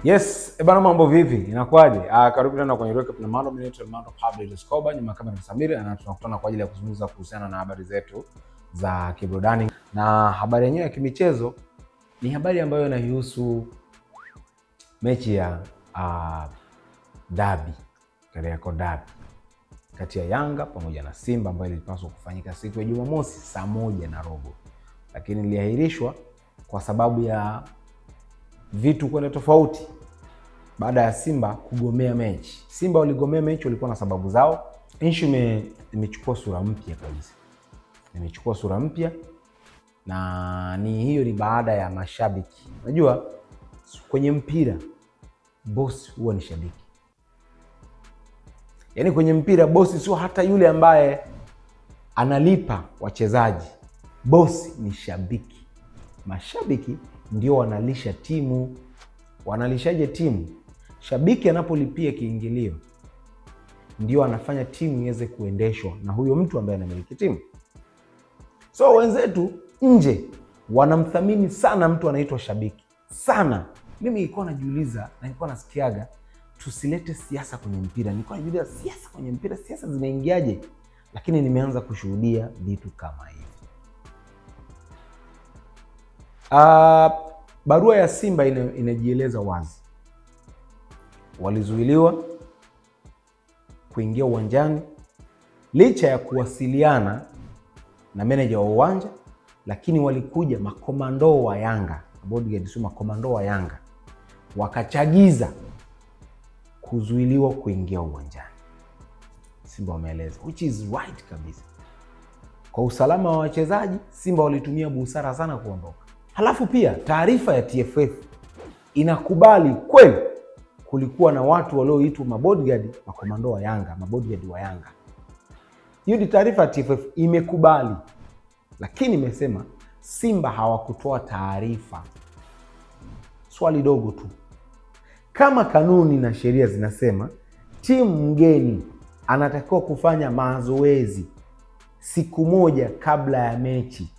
Yes, bana mambo vipi? Inakuaje? Karibu tena kwenye recap na Mando Minute Mando Pablo Escobar, ni kama ni Samira, na tunakutana kwa ajili ya kuzungumza kuhusiana na habari zetu za kiburudani. Na habari yenyewe ya kimichezo ni habari ambayo inahusu mechi ya derby, Kariakoo derby kati ya Yanga pamoja na Simba ambayo ilipaswa kufanyika siku ya Jumamosi saa 1:15, lakini iliahirishwa kwa sababu ya vitu kwenda tofauti baada ya Simba kugomea mechi. Simba waligomea mechi, walikuwa na sababu zao. Issue imechukua sura mpya kabisa. Imechukua sura mpya, na hiyo ni baada ya mashabiki. Unajua kwenye mpira boss huwa ni shabiki. Yaani kwenye mpira boss sio hata yule ambaye analipa wachezaji. Boss ni shabiki. Mashabiki ndio wanalisha timu. Wanalishaje timu? Shabiki anapolipia kiingilio ndio anafanya timu iweze kuendeshwa na huyo mtu ambaye anamiliki timu. So wenzetu nje wanamthamini sana mtu anaitwa shabiki. Sana. Mimi nilikuwa najiuliza na nilikuwa nasikiaga tusilete siasa kwenye mpira. Nilikuwa najiuliza siasa kwenye mpira, siasa zinaingiaje? Lakini nimeanza kushuhudia vitu kama hivi. Barua ya Simba inajieleza wazi. Walizuiliwa kuingia uwanjani licha ya kuwasiliana na meneja wa uwanja, lakini walikuja makomando wa Yanga, bodyguard sio makomando wa Yanga, wakachagiza kuzuiliwa kuingia uwanjani. Simba wameeleza, which is right kabisa. Kwa usalama wa wachezaji, Simba walitumia busara sana kuondoka. Halafu pia taarifa ya TFF inakubali kweli kulikuwa na watu walioitwa mabodyguard, makomando wa Yanga, mabodyguard wa Yanga. Hiyo ni taarifa ya TFF imekubali. Lakini imesema Simba hawakutoa taarifa. Swali dogo tu. Kama kanuni na sheria zinasema timu mgeni anatakiwa kufanya mazoezi siku moja kabla ya mechi,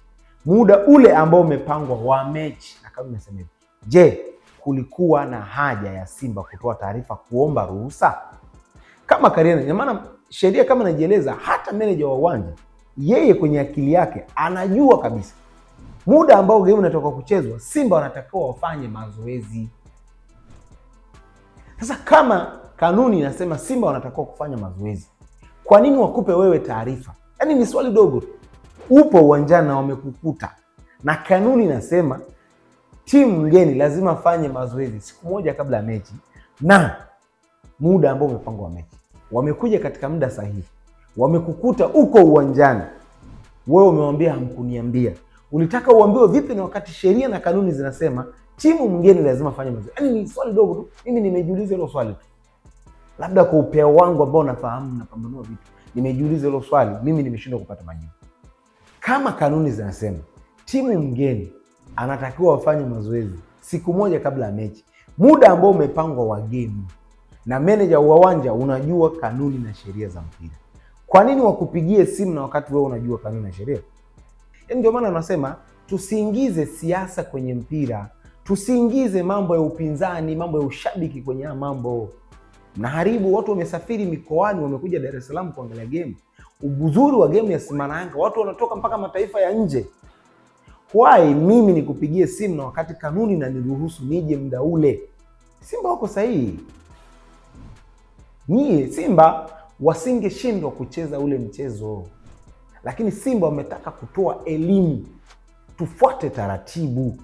muda ule ambao umepangwa wa mechi, na kama nimesema hivi, je, kulikuwa na haja ya Simba kutoa taarifa kuomba ruhusa? Kama Kariana, ina maana sheria kama inajieleza, hata meneja wa uwanja yeye kwenye akili yake anajua kabisa muda ambao game unatoka kuchezwa Simba wanatakiwa wafanye mazoezi. Sasa kama kanuni inasema Simba wanatakiwa kufanya mazoezi, kwa nini wakupe wewe taarifa? Yaani ni swali dogo. Upo uwanjani na wamekukuta, na kanuni inasema timu mgeni lazima fanye mazoezi siku moja kabla ya mechi na muda ambao umepangwa wa mechi. Wamekuja katika muda sahihi, wamekukuta uko uwanjani, wewe umemwambia hamkuniambia. Ulitaka uambiwe vipi na wakati sheria na kanuni zinasema timu mgeni lazima fanye mazoezi? Yaani ni swali dogo tu. Mimi nimejiuliza hilo swali tu. Labda kwa upeo wangu ambao nafahamu na pambanua vitu, nimejiuliza hilo swali, mimi nimeshindwa kupata majibu. Kama kanuni zinasema timu mgeni anatakiwa wafanye mazoezi siku moja kabla ya mechi, muda ambao umepangwa wa game, na meneja wa uwanja unajua kanuni na sheria za mpira, kwa nini wakupigie simu na wakati wewe unajua kanuni na sheria? Ndio maana nasema tusiingize siasa kwenye mpira, tusiingize mambo ya upinzani, mambo ya ushabiki kwenye mambo. Mnaharibu. Watu wamesafiri mikoani, wamekuja Dar es Salaam kuangalia game. Uzuri wa game ya Simba na Yanga, watu wanatoka mpaka mataifa ya nje. Why mimi nikupigie simu na wakati kanuni na niruhusu nije muda ule? Simba wako sahihi. Simba wasingeshindwa kucheza ule mchezo. Lakini Simba wametaka kutoa elimu, tufuate taratibu.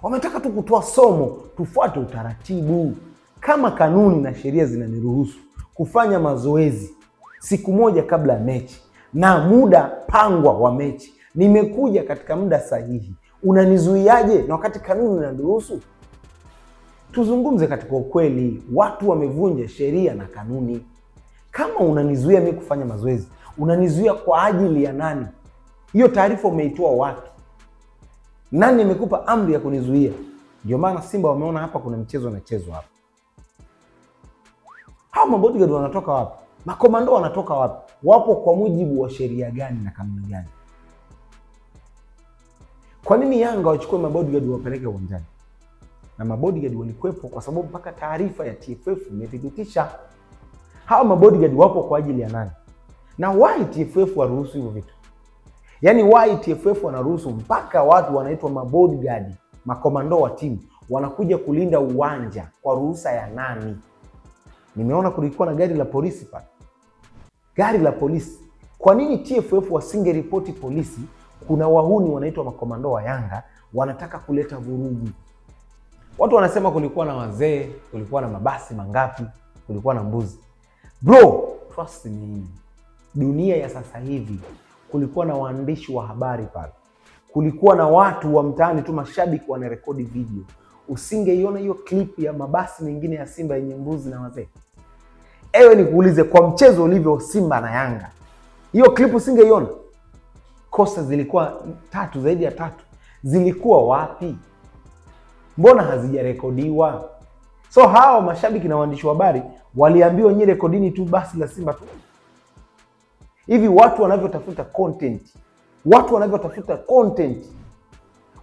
Wametaka tu kutoa somo, tufuate utaratibu. Kama kanuni na sheria zinaniruhusu kufanya mazoezi siku moja kabla ya mechi na muda pangwa wa mechi, nimekuja katika muda sahihi, unanizuiaje na wakati kanuni inaniruhusu? Tuzungumze katika ukweli. Watu wamevunja sheria na kanuni. Kama unanizuia mimi kufanya mazoezi, unanizuia kwa ajili ya nani? Hiyo taarifa umeitoa wapi? Nani amekupa amri ya kunizuia? Ndio maana Simba wameona hapa kuna mchezo unachezwa hapa. Hao mabodyguard wanatoka wapi? Makomando wanatoka wapi? Wapo kwa mujibu wa sheria gani na kanuni gani? Kwa nini Yanga wachukue mabodyguard wapeleke uwanjani? na mabodyguard walikuwepo kwa sababu mpaka taarifa ya TFF imethibitisha. Hawa mabodyguard wapo kwa ajili ya nani? Na why TFF waruhusu hivyo vitu? Yaani why TFF wanaruhusu mpaka watu wanaitwa mabodyguard, makomando wa timu wanakuja kulinda uwanja kwa ruhusa ya nani? Nimeona kulikuwa na gari la polisi pale. Gari la polisi. Kwa nini TFF wasingeripoti polisi? Kuna wahuni wanaitwa makomando wa Yanga wanataka kuleta vurugu. Watu wanasema kulikuwa na wazee, kulikuwa na mabasi mangapi, kulikuwa na mbuzi. Bro, trust me. Dunia ya sasa hivi kulikuwa na waandishi wa habari pale. Kulikuwa na watu wa mtaani tu, mashabiki wanarekodi video. Usingeiona hiyo clip ya mabasi mengine ya Simba yenye mbuzi na wazee? Ewe nikuulize, kwa mchezo ulivyo Simba na Yanga, hiyo clip usingeiona? Kosa zilikuwa 3, zaidi ya 3. Zilikuwa wapi? Mbona hazijarekodiwa? So hao mashabiki na waandishi wa habari waliambiwa nyinyi rekodini tu basi la Simba tu. Hivi watu wanavyotafuta content,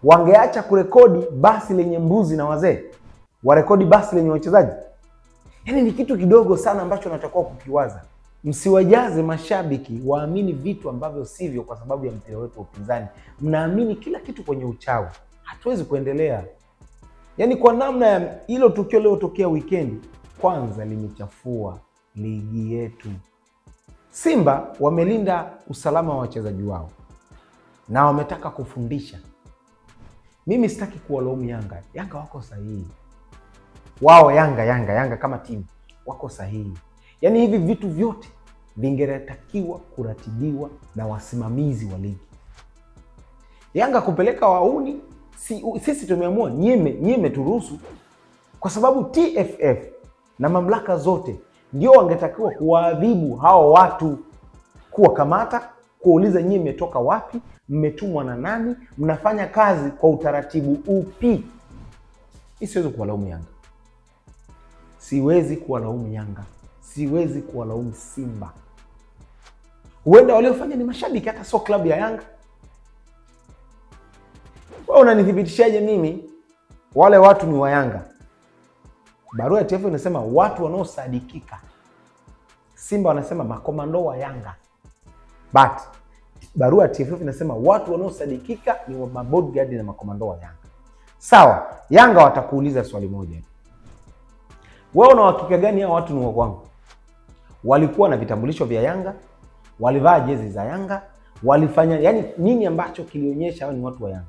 wangeacha kurekodi basi lenye mbuzi na wazee, warekodi basi lenye wachezaji? Yaani ni kitu kidogo sana ambacho natakiwa kukiwaza. Msiwajaze mashabiki waamini vitu ambavyo sivyo kwa sababu ya mpira wetu wa upinzani. Mnaamini kila kitu kwenye uchawi. Hatuwezi kuendelea. Yaani kwa namna ya hilo tukio leo tokea weekend, kwanza limechafua ligi yetu. Simba wamelinda usalama wa wachezaji wao na wametaka kufundisha. Mimi sitaki kuwalaumu Yanga. Yanga wako sahihi. Wao Yanga kama timu wako sahihi. Yaani hivi vitu vyote vingeratakiwa kuratibiwa na wasimamizi wa ligi. Yanga kupeleka wauni, sisi tumeamua nyime turuhusu, kwa sababu TFF na mamlaka zote ndio wangetakiwa kuwaadhibu hao watu, kuwakamata, kuuliza nyinyi mmetoka wapi, mmetumwa na nani, mnafanya kazi kwa utaratibu upi. Siwezi kuwalaumu Yanga. Siwezi kuwalaumu Simba. Huenda waliofanya ni mashabiki, hata so klabu ya Yanga. Wewe unanithibitishaje mimi wale watu ni wa Yanga? Barua ya TFF inasema watu wanaosadikika. Simba wanasema makomando wa Yanga. But barua ya TFF inasema watu wanaosadikika ni wa mabodyguard na makomando wa Yanga. Sawa, Yanga watakuuliza swali moja. Wewe una uhakika gani hao watu ni wa kwangu? Walikuwa na vitambulisho vya Yanga, walivaa jezi za Yanga, walifanya yani nini ambacho kilionyesha hao ni watu wa Yanga?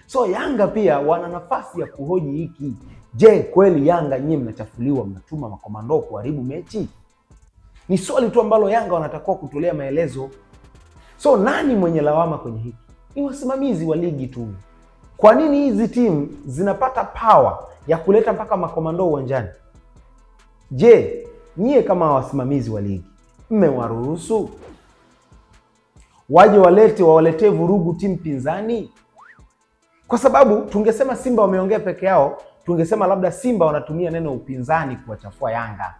So Yanga pia wana nafasi ya kuhoji hiki. Je, kweli Yanga nyinyi mnachafuliwa, mnatuma makomando kuharibu mechi? Ni swali tu ambalo Yanga wanatakiwa kutolea maelezo. So nani mwenye lawama kwenye hiki? Ni wasimamizi wa ligi tu. Kwa nini hizi timu zinapata power ya kuleta mpaka makomando uwanjani? Je, nyie kama wasimamizi wa ligi mmewaruhusu waje wawaletee vurugu timu pinzani? Kwa sababu tungesema Simba wameongea peke yao, tungesema labda Simba wanatumia neno upinzani kuwachafua Yanga.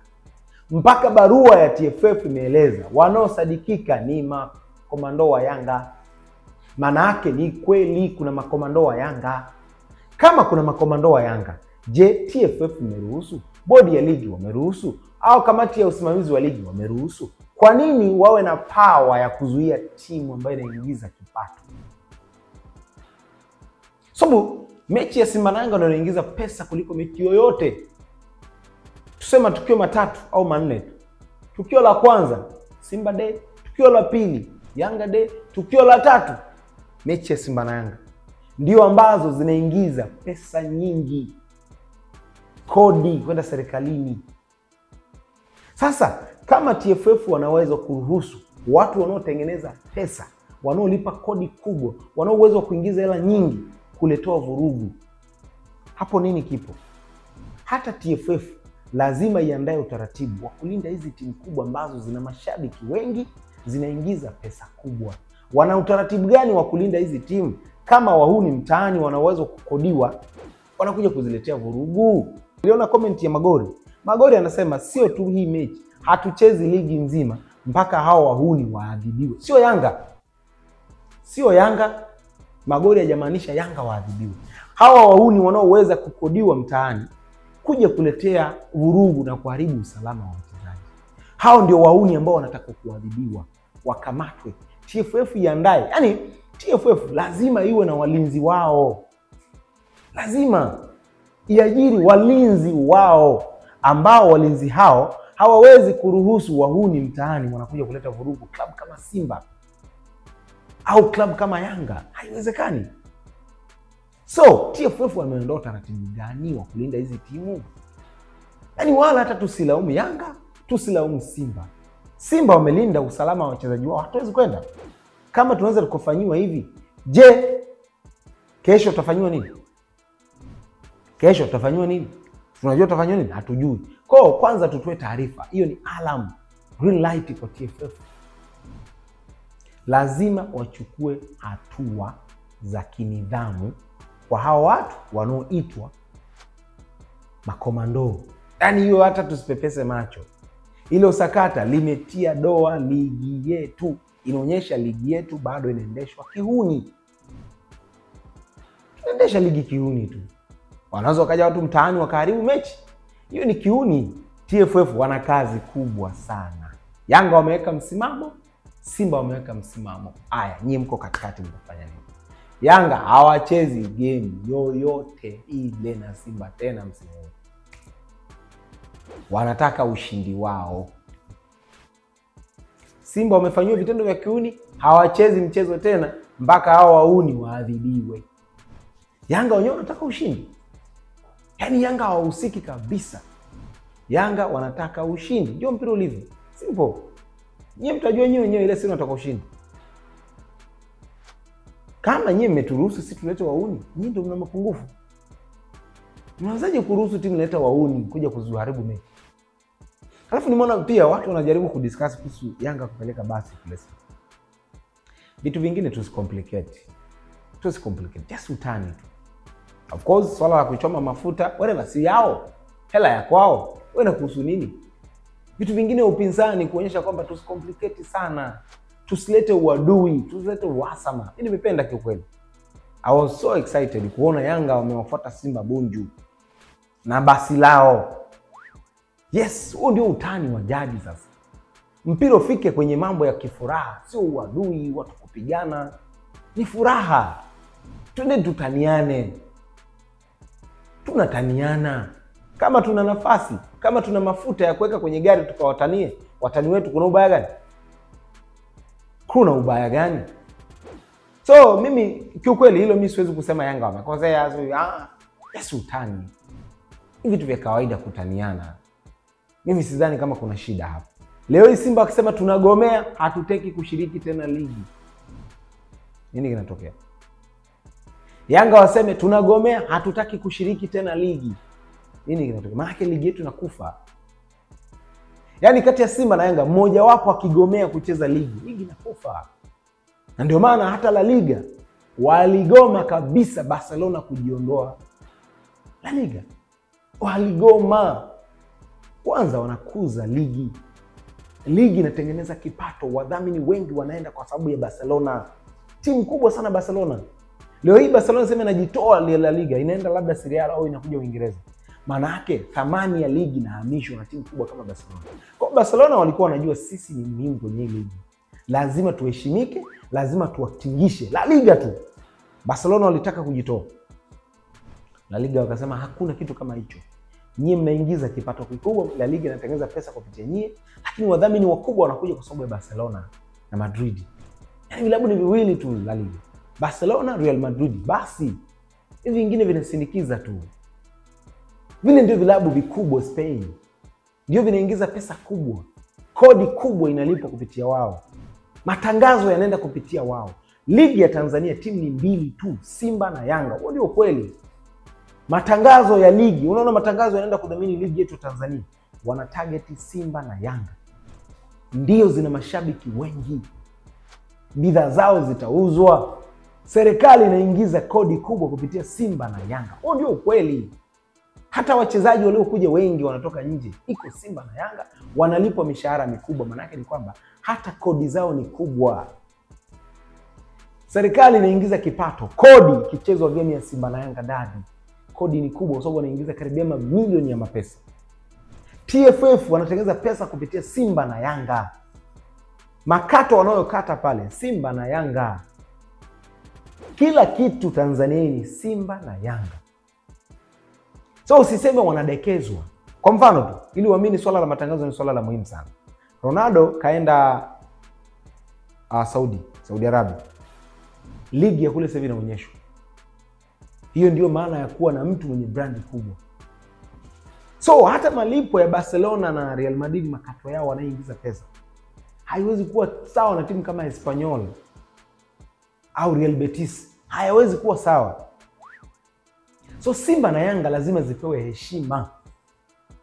Mpaka barua ya TFF imeeleza wanaosadikika ni makomando wa Yanga. Maana yake ni kweli kuna makomando wa Yanga. Kama kuna makomando wa Yanga, je, TFF imeruhusu? Bodi ya ligi wameruhusu? Au kamati ya usimamizi wa ligi wameruhusu? Kwa nini wawe na power ya kuzuia timu ambayo inaingiza kipato? Sababu mechi ya Simba na Yanga ndio inaingiza pesa kuliko mechi yoyote. Tusema tukio 3 au 4. Tukio la kwanza Simba Day, tukio la pili Yanga Day, tukio la 3 mechi ya Simba na Yanga ndio ambazo zinaingiza pesa nyingi, kodi kwenda serikalini. Sasa kama TFF wanaweza kuruhusu watu wanaotengeneza pesa, wanaolipa kodi kubwa, wanao uwezo wa kuingiza hela nyingi kuletoa vurugu, hapo nini kipo? Hata TFF lazima iandae utaratibu wa kulinda hizi timu kubwa ambazo zina mashabiki wengi, zinaingiza pesa kubwa. Wana utaratibu gani wa kulinda hizi timu kama wahuni mtaani wanaweza kukodiwa wanakuja kuziletea vurugu? Niliona comment ya Magori anasema sio tu hii mechi, hatuchezi ligi nzima mpaka hao wahuni waadhibiwe. Sio Yanga. Magori hajamaanisha Yanga waadhibiwe. Hawa wahuni wanaoweza kukodiwa mtaani kuja kuletea vurugu na kuharibu usalama wa wachezaji. Hao ndio wahuni ambao wanataka kuadhibiwa, wakamatwe. TFF iandae, yani TFF lazima iwe na walinzi wao. Lazima iajiri walinzi wao, ambao walinzi hao hawawezi kuruhusu wahuni mtaani wanakuja kuleta vurugu klabu kama Simba au klabu kama Yanga. Haiwezekani. So TFF wameondoa utaratibu gani wa kulinda hizi timu? Yaani wala hata tusilaumu Yanga, tusilaumu Simba. Simba wamelinda usalama wa wachezaji wao, hatuwezi kwenda. Kama tunaweza tukofanyiwa hivi, je, kesho tutafanywa nini? Kesho tutafanywa nini? Tunajua tutafanywa nini? Hatujui. Kwa kwanza tutoe taarifa. Hiyo ni alarm, green light kwa TFF. Lazima wachukue hatua za kinidhamu kwa hao watu wanaoitwa makomando. Yaani hiyo hata tusipepese macho. Ile sakata limetia doa ligi yetu. Inaonyesha ligi yetu bado inaendeshwa kihuni. Inaendesha ligi kihuni tu. Wanaweza wakaja watu mtaani wakaharibu mechi. Hiyo ni kihuni. TFF wana kazi kubwa sana. Yanga wameweka msimamo, Simba wameweka msimamo. Aya, nyie mko katikati, mtafanya nini? Yanga hawachezi game yoyote ile na Simba tena msimu huu. Wanataka ushindi wao. Simba wamefanywa vitendo vya kiuni, hawachezi mchezo tena mpaka hao wauni waadhibiwe. Yanga wenyewe wanataka ushindi. Yaani Yanga hawahusiki kabisa. Yanga wanataka ushindi. Ndio mpira ulivyo. Simple. Nyie mtajua wenyewe ile sisi tunataka ushindi. Kama nyie mmeturuhusu sisi tulete wauni, nyie ndio mna mapungufu. Mnawezaje kuruhusu timu leta wauni kuja kuzuharibu mechi? Alafu nimeona pia watu wanajaribu kudiscuss kuhusu Yanga kupeleka basi kule. Vitu vingine tusicomplicate. Just utani tu. Of course swala la kuchoma mafuta wale si yao. Hela ya kwao. Wewe na kuhusu nini? Vitu vingine upinzani kuonyesha kwamba tusicomplicate sana. Tusilete uadui, tusilete uhasama. Mimi nimependa kiukweli. I was so excited kuona Yanga wamewafuata Simba Bunju na basi lao. Yes, huo ndio utani wa jadi sasa. Mpira ufike kwenye mambo ya kifuraha, sio uadui, watu kupigana. Ni furaha. Twende tutaniane. Tunataniana. Kama tuna nafasi, kama tuna mafuta ya kuweka kwenye gari tukawatanie, watani wetu kuna ubaya gani? Kuna ubaya gani? So mimi kiukweli hilo mimi siwezi kusema Yanga wamekosea. Yes, utani. Hivi vitu vya kawaida kutaniana. Mimi sidhani kama kuna shida hapa. Leo hii Simba wakisema tunagomea, hatutaki kushiriki tena ligi. Nini kinatokea? Yanga waseme tunagomea, hatutaki kushiriki tena ligi. Nini kinatokea? Maana ligi yetu inakufa. Yaani kati ya Simba na Yanga mmoja wapo akigomea kucheza ligi inakufa. Na ndio maana hata La Liga waligoma kabisa Barcelona kujiondoa La Liga. Waligoma. Kwanza wanakuza ligi. Ligi inatengeneza kipato, wadhamini wengi wanaenda kwa sababu ya Barcelona. Timu kubwa sana Barcelona. Leo hii Barcelona sema inajitoa La Liga, inaenda labda Serie A au inakuja Uingereza. Maana yake thamani ya ligi inahamishwa na timu kubwa kama Barcelona. Kwa Barcelona walikuwa wanajua sisi ni muhimu kwenye ligi. Lazima tuheshimike, lazima tuwatingishe. La Liga tu. Barcelona walitaka kujitoa. La Liga wakasema hakuna kitu kama hicho. Nyie mnaingiza kipato kikubwa, La Liga inatengeneza pesa kupitia nyie, lakini wadhamini wakubwa wanakuja kwa sababu ya Barcelona na Madrid. Yaani vilabu ni viwili tu La Liga. Barcelona, Real Madrid. Basi hivi vingine vinasindikiza tu. Vile ndio vilabu vikubwa Spain. Ndio vinaingiza pesa kubwa. Kodi kubwa inalipwa kupitia wao. Matangazo yanaenda kupitia wao. Ligi ya Tanzania timu ni mbili tu, Simba na Yanga. Huo ndio kweli. Matangazo ya ligi, unaona matangazo yanaenda kudhamini ligi yetu Tanzania. Wana target Simba na Yanga. Ndio zina mashabiki wengi. Bidhaa zao zitauzwa. Serikali inaingiza kodi kubwa kupitia Simba na Yanga. Huo ndio kweli. Hata wachezaji waliokuja wengi wanatoka nje. Iko Simba na Yanga wanalipwa mishahara mikubwa. Maana yake ni kwamba hata kodi zao ni kubwa. Serikali inaingiza kipato, kodi ikichezwa game ya Simba na Yanga dadi. Kodi ni kubwa kwa sababu wanaingiza karibia mamilioni ya mapesa. TFF wanatengeneza pesa kupitia Simba na Yanga. Makato wanayokata pale Simba na Yanga. Kila kitu Tanzania ni Simba na Yanga. So usiseme wanadekezwa. Kwa mfano tu, ili uamini swala la matangazo ni swala la muhimu sana. Ronaldo kaenda Saudi Arabia. Ligi ya kule sasa hivi inaonyeshwa. Hiyo ndio maana ya kuwa na mtu mwenye brandi kubwa. So hata malipo ya Barcelona na Real Madrid, makato yao wanaingiza pesa, haiwezi kuwa sawa na timu kama Espanyol au Real Betis. Hayawezi kuwa sawa. So Simba na Yanga lazima zipewe heshima.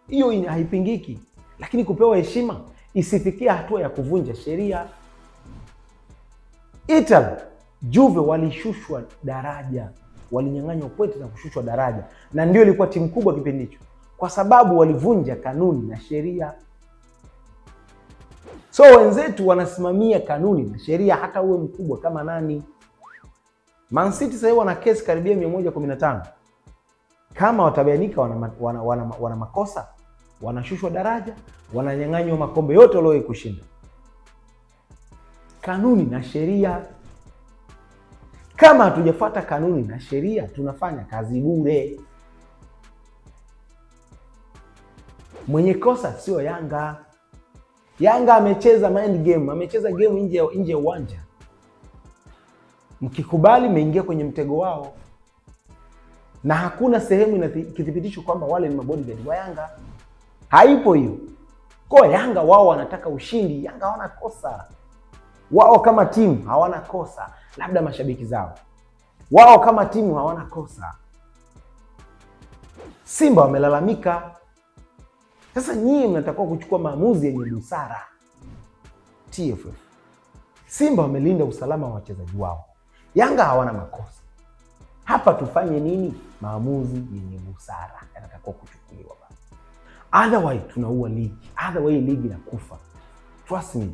Hiyo haipingiki. Lakini kupewa heshima isifikia hatua ya kuvunja sheria. Italy, Juve walishushwa daraja. Walinyang'anywa pointi na kushushwa daraja. Na ndio ilikuwa timu kubwa kipindi hicho, kwa sababu walivunja kanuni na sheria. So wenzetu wanasimamia kanuni na sheria hata uwe mkubwa kama nani. Man City sasa wana kesi karibia 115. Kama watabainika wana makosa, wanashushwa daraja, wananyang'anywa makombe yote waliowahi kushinda. Kanuni na sheria. Kama hatujafuata kanuni na sheria, tunafanya kazi bure. Mwenye kosa sio Yanga. Yanga amecheza mind game, amecheza game nje ya uwanja. Mkikubali mmeingia kwenye mtego wao. Na hakuna sehemu inathibitisha kwamba wale ni mabodyguard wa Yanga. Haipo hiyo. Kwa Yanga wao wanataka ushindi, Yanga hawana kosa. Wao kama timu hawana kosa, labda mashabiki zao. Wao kama timu hawana kosa. Simba wamelalamika. Sasa nyinyi mnatakiwa kuchukua maamuzi yenye busara. TFF. Simba wamelinda usalama wa wachezaji wao. Yanga hawana makosa. Hapa tufanye nini? Maamuzi yenye busara yanatakiwa kuchukuliwa basi. Otherwise tunaua ligi. Otherwise ligi inakufa. Trust me.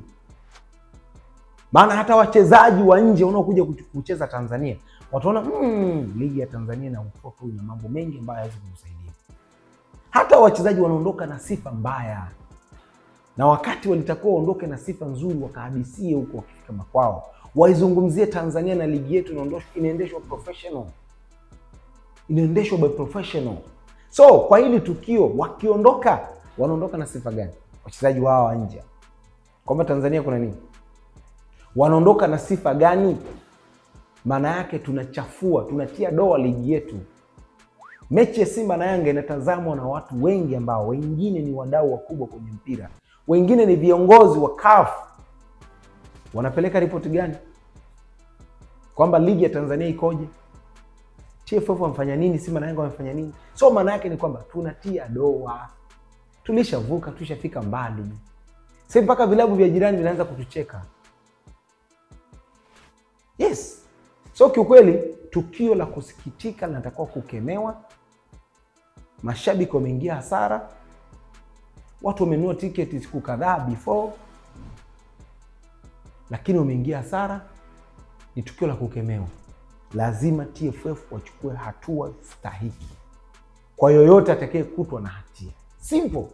Maana hata wachezaji wa nje wanaokuja kucheza Tanzania wataona ligi ya Tanzania na utoto ina mambo mengi ambayo hayawezi kumsaidia. Hata wachezaji wanaondoka na sifa mbaya. Na wakati walitakiwa waondoke na sifa nzuri, wakahadisie huko wakifika makwao. Waizungumzie Tanzania na ligi yetu inaendeshwa professional. Inaendeshwa by professional. So kwa hili tukio wakiondoka, wanaondoka na sifa gani? Wachezaji wao wa nje. Kwamba Tanzania kuna nini? Wanaondoka na sifa gani? Maana yake tunachafua, tunatia doa ligi yetu. Mechi ya Simba na Yanga inatazamwa na watu wengi ambao wengine ni wadau wakubwa kwenye mpira. Wengine ni viongozi wa CAF. Wanapeleka ripoti gani? Kwamba ligi ya Tanzania ikoje? TFF wamfanya nini? Simba na Yanga wamfanya nini? So maana yake ni kwamba tunatia doa. Tulishavuka, tushafika mbali. Sasa mpaka vilabu vya jirani vinaanza kutucheka. Yes. So kiukweli tukio la kusikitika linatakiwa kukemewa. Mashabiki wameingia hasara. Watu wamenunua tiketi siku kadhaa before, lakini wameingia hasara. Ni tukio la kukemewa. Lazima TFF wachukue hatua stahiki kwa yoyote atakayekutwa na hatia. Simple.